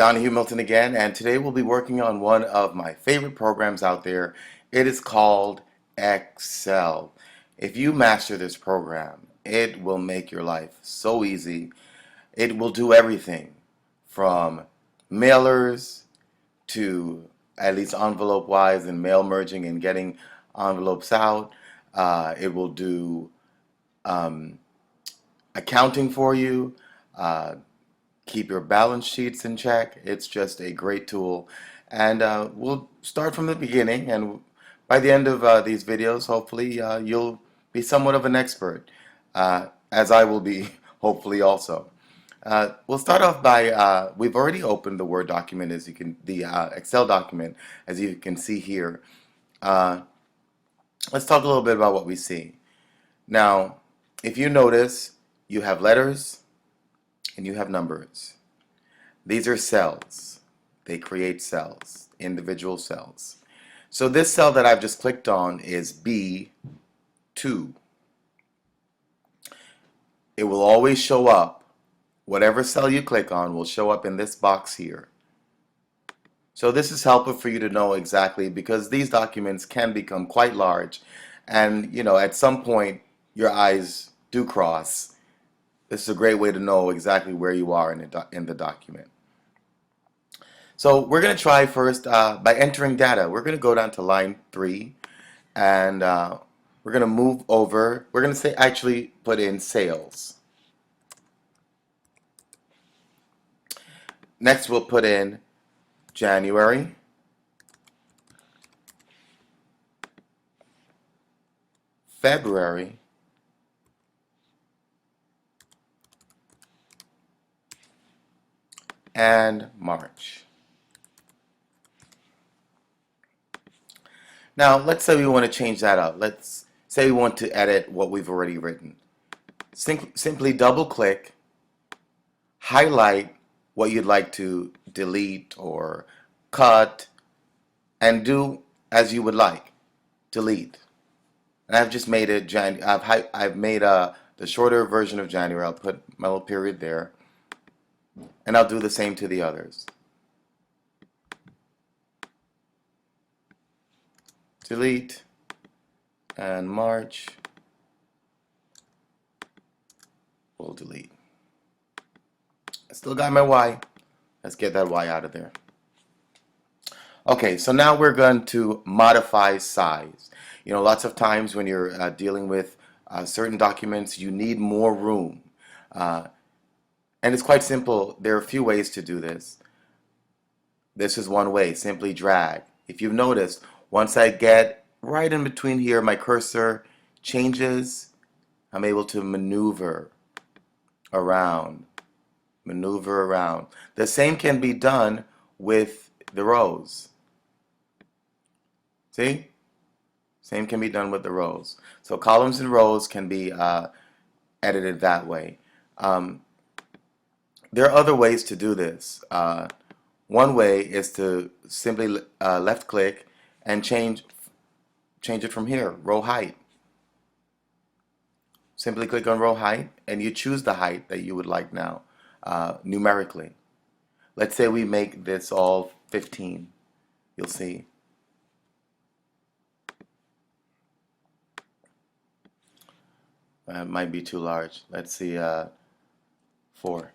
Donahue Milton again, and today we'll be working on one of my favorite programs out there. It is called Excel. If you master this program, it will make your life so easy. It will do everything from mailers to, at least envelope wise, and mail merging and getting envelopes out. It will do um, accounting for you. Uh, Keep your balance sheets in check. It's just a great tool. And we'll start from the beginning. And by the end of these videos, hopefully, you'll be somewhat of an expert, as I will be, hopefully, also. We'll start off by, we've already opened the Word document, as you can, the Excel document, as you can see here. Uh, let's talk a little bit about what we see. Now, if you notice, you have letters and you have numbers. These are cells. They create cells, individual cells. So this cell that I've just clicked on is B2. It will always show up. Whatever cell you click on will show up in this box here. So this is helpful for you to know exactly, because these documents can become quite large, and at some point your eyes do cross. This is a great way to know exactly where you are in the document. So we're going to try first by entering data. We're going to go down to line 3, and we're going to move over. We're going to say actually put in sales. Next we'll put in January, February, and March. Now, let's say we want to change that up. Let's say we want to edit what we've already written. Simply double click, highlight what you'd like to delete or cut, and do as you would like. Delete. And I've just made it I've made the shorter version of January. I'll put my little period there, and I'll do the same to the others. Delete, and March we'll delete. I still got my Y. Let's get that Y out of there. Okay, so now we're going to modify size. Lots of times when you're dealing with certain documents, you need more room. And it's quite simple. There are a few ways to do this. This is one way. Simply drag. If you've noticed, once I get right in between here, my cursor changes. I'm able to maneuver around. Maneuver around. The same can be done with the rows. See? Same can be done with the rows. So columns and rows can be edited that way. There are other ways to do this. One way is to simply left click and change it from here, row height. Simply click on row height and you choose the height that you would like now numerically. Let's say we make this all 15. You'll see. It might be too large. Let's see, 4.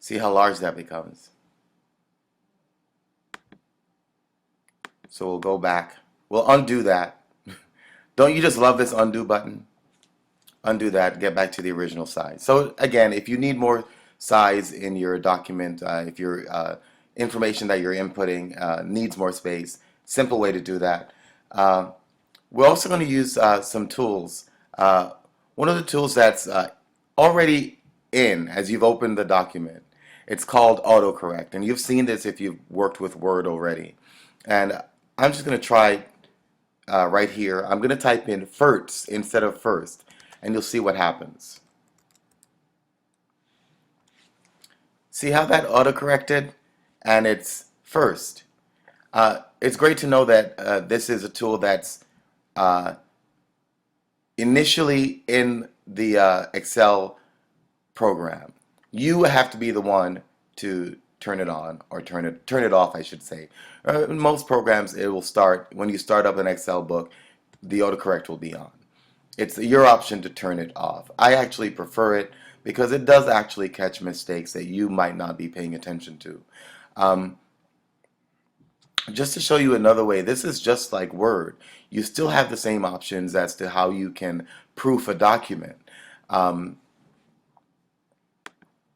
See how large that becomes. So we'll go back. We'll undo that. Don't you just love this undo button? Undo that, get back to the original size. So again, if you need more size in your document, if your information that you're inputting needs more space, simple way to do that. We're also going to use some tools. One of the tools that's already in as you've opened the document, it's called autocorrect, and you've seen this if you've worked with Word already. And I'm just going to try right here. I'm going to type in FIRST instead of first, and you'll see what happens. See how that autocorrected? And it's first. It's great to know that this is a tool that's initially in the Excel program. You have to be the one to turn it on or turn it off, I should say. In most programs, it will start when you start up an Excel book, the autocorrect will be on. It's your option to turn it off. I actually prefer it because it does actually catch mistakes that you might not be paying attention to. Um, just to show you another way, this is just like Word. You still have the same options as to how you can proof a document. Um,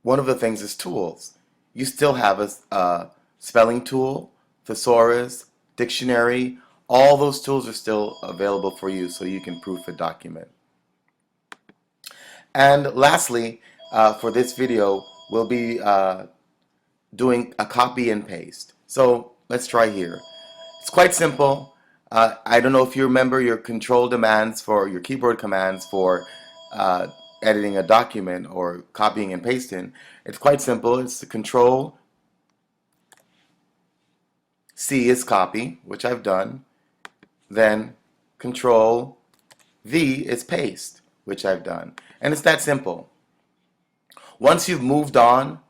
One of the things is tools. You still have a spelling tool, thesaurus, dictionary. All those tools are still available for you so you can proof a document. And lastly, for this video, we'll be doing a copy and paste. So let's try here. It's quite simple. I don't know if you remember your control commands for your keyboard commands for editing a document or copying and pasting. It's quite simple. It's the Control C is copy, which I've done. Then Control V is paste, which I've done. And it's that simple. Once you've moved on,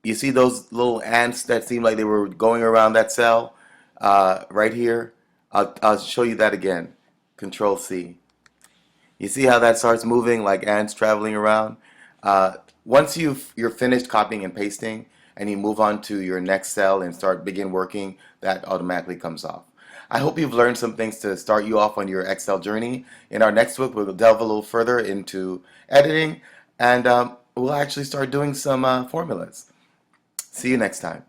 you see those little ants that seem like they were going around that cell right here? I'll show you that again. Control C. You see how that starts moving like ants traveling around? Once you're finished copying and pasting and you move on to your next cell and begin working, that automatically comes off. I hope you've learned some things to start you off on your Excel journey. In our next book, we'll delve a little further into editing and we'll actually start doing some formulas. See you next time.